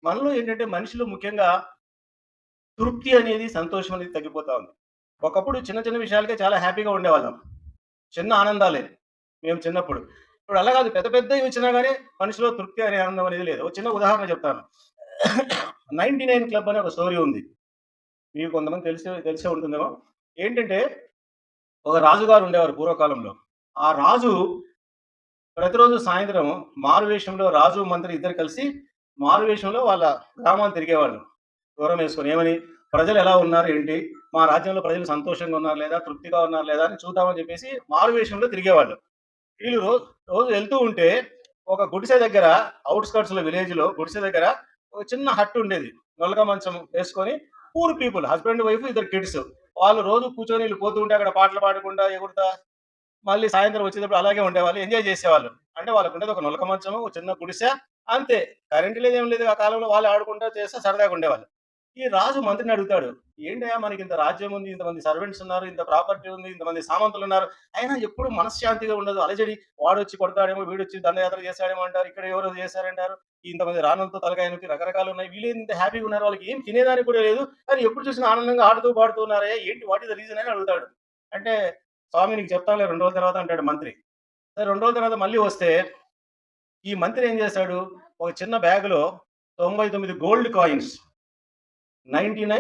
మనలో ఏంటంటే మనిషిలో ముఖ్యంగా తృప్తి అనేది, సంతోషం అనేది తగ్గిపోతా ఉంది. ఒకప్పుడు చిన్న చిన్న విషయాలకే చాలా హ్యాపీగా ఉండేవాళ్ళం. చిన్న ఆనందాలే మేము చిన్నప్పుడు. ఇప్పుడు అలా కాదు, పెద్ద పెద్దవి వచ్చినా గాని మనిషిలో తృప్తి అనే ఆనందం అనేది లేదు. ఒక చిన్న ఉదాహరణ చెప్తాను. 99 క్లబ్ అనే ఒక స్టోరీ ఉంది. మీకు కొంతమంది తెలిసే ఉంటుందేమో. ఏంటంటే ఒక రాజుగారు ఉండేవారు పూర్వకాలంలో. ఆ రాజు ప్రతిరోజు సాయంత్రం మారువేషంలో రాజు, మంత్రి ఇద్దరు కలిసి మారువేషంలో వాళ్ళ గ్రామాన్ని తిరిగేవాళ్ళు. దూరం వేసుకొని ఏమని, ప్రజలు ఎలా ఉన్నారు ఏంటి? మా రాజ్యంలో ప్రజలు సంతోషంగా ఉన్నారు లేదా? తృప్తిగా ఉన్నారు లేదా? అని చూద్దామని చెప్పేసి మారువేషంలో తిరిగేవాళ్ళు. వీళ్ళు రోజు వెళ్తూ ఉంటే ఒక గుడిసె దగ్గర, ఔట్‌స్కర్ట్స్‌లో విలేజ్‌లో గుడిసె దగ్గర ఒక చిన్న హట్ ఉండేది. నొలక మంచం వేసుకొని పూర్ పీపుల్ హస్బాండ్, వైఫ్, ఇద్దరు కిడ్స్. వాళ్ళు రోజు కూర్చొని వీళ్ళు పోతూ ఉంటే అక్కడ పాటలు పాడుకుంటా, ఎగురుతా మళ్ళీ సాయంత్రం వచ్చేటప్పుడు అలాగే ఉండేవాళ్ళు. ఎంజాయ్ చేసేవాళ్ళు. అంటే వాళ్ళకుండేది ఒక నులక మంచము, ఒక చిన్న గుడిసె అంతే. కరెంట్ లేదు, ఏం లేదు. ఆ కాలంలో వాళ్ళు ఆడుకుంటా చేస్తా సరదాగా ఉండేవాళ్ళు. ఈ రాజు మంత్రిని అడుగుతాడు. "ఏంటయ్యా, మనకింత రాజ్యం ఉంది, ఇంతమంది సర్వెంట్స్ ఉన్నారు, ఇంత ప్రాపర్టీ ఉంది, ఇంతమంది సామంతులున్నారు. అయినా ఎప్పుడు మనశ్శాంతిగా ఉండదు. అలజడి. వాడొచ్చి కొడతాడేమో, వీడొచ్చి దండయాత్ర చేస్తాడేమో అంటారు. ఇక్కడ ఎవరో చేశారంటారు. ఇంతమంది రాణులతో తలకాయ నొప్పి రకరకాలున్నాయి. వీళ్ళేంది ఇంత హ్యాపీగా ఉన్నారు? వాళ్ళకి ఏం తినేదానికి కూడా లేదు. కానీ ఎప్పుడు చూసినా ఆనందంగా ఆడుతూ, పాడుతూ ఉన్నారయ్యా. ఏంటి? What is the reason?" అని అడుగుతాడు. అంటే, "స్వామి నీకు చెప్తానులే 2 రోజుల తర్వాత" అంటాడు మంత్రి. సరే 2 రోజుల తర్వాత మళ్ళీ వస్తే, ఈ మంత్రి ఏం చేశాడు? ఒక చిన్న బ్యాగ్‌లో 99 గోల్డ్ కాయిన్స్, 99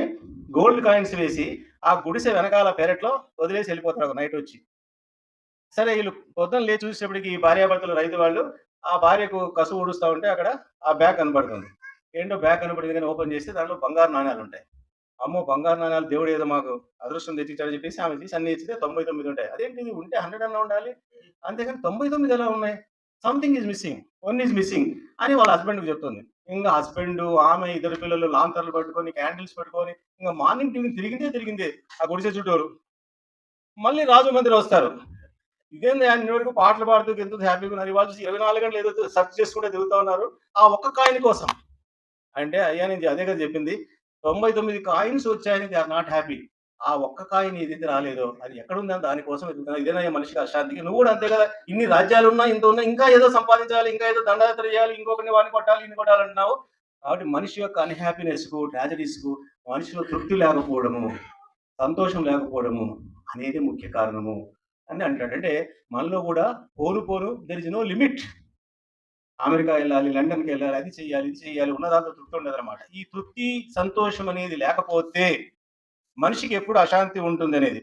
గోల్డ్ కాయిన్స్ వేసి, ఆ గుడిసె వెనకాల పెరట్లో వదిలేసి వెళ్ళిపోతాడు ఒక నైట్ వచ్చి. సరే ఈళ్ళు పొద్దున లేచి చూసేటప్పటికి ఈ భార్యాభర్తలు రైతు వాళ్ళు, ఆ భార్యకు కసువు ఊడుస్తా ఉంటే అక్కడ ఆ బ్యాగ్ కనపడుతుంది. ఏంటో బ్యాగ్ కనపడింది గాని ఓపెన్ చేస్తే దాంట్లో బంగారు నాణాలుంటాయి. అమ్మో! బంగారు నాణాలు దేవుడేదో మాకు అదృష్టం తెచ్చిచ్చాడని చెప్పేసి ఆమె తీసి అన్ని ఇచ్చితే 99 ఉంటాయి. అదేంటిది ఉంటే 100 అన్నా ఉండాలి. అంతేగాని 99 ఎలా ఉన్నాయి? Something is missing. One is missing అని వాళ్ళ హస్బెండ్‌కి చెప్తుంది. ఇంగ హస్బెండు, ఆమె, ఇద్దరు పిల్లలు లాంతర్లు పట్టుకొని, క్యాండిల్స్ పట్టుకొని ఇంగ మార్నింగ్ టిఫిన్ తిరిగిందే ఆ గుడిసె చుట్టూరు. మళ్ళీ రాజు మంత్రి వస్తారు. ఇదేందయ్యా నిన్న వరకు పాటలు పాడుతూ గెంతుతూ హ్యాపీగా ఉన్నారు. ఇవాళ చూసి 24 గంటలు ఏదో సెర్చ్ చేసుకుంటూ తిరుగుతా ఉన్నారు. ఆ ఒక్క కాయిన్ కోసం. అంటే అయ్యా నేను అదే కదా చెప్పింది. 99 కాయిన్స్ వచ్చాయని దే ఆర్ నాట్ హ్యాపీ. ఆ ఒక్క కాయిన్ ఏదైతే రాలేదో అది ఎక్కడుందని దాని కోసం వెతుకుతున్నా. ఇదేనయ్యా మనిషికి అశాంతికి. నువ్వు కూడా అంతే కదా! ఇన్ని రాజ్యాలున్నా, ఇంత ఉన్నా ఇంకా ఏదో సంపాదించాలి, ఇంకా ఏదో దండయాత్ర చేయాలి, ఇంకొకరిని వాడిని కొట్టాలి, ఈడిని కొట్టాలంటున్నావు. కాబట్టి మనిషి యొక్క అన్‌హ్యాపీనెస్‌కు, ట్రాజడీస్‌కు మనిషిలో తృప్తి లేకపోవడము, సంతోషం లేకపోవడము అనేది ముఖ్య కారణము అని అంటాడు. అంటే మనలో కూడా పోను పోను there is no limit. America ఎళ్ళాలి, లండన్‌కెళ్ళాలి, అది చెయ్యాలి, ఇది చెయ్యాలి. ఉన్న దాంట్లో తృప్తి ఉండదనమాట. ఈ తృప్తి, సంతోషం అనేది లేకపోతే మనిషికి ఎప్పుడు అశాంతి ఉంటుందనేది.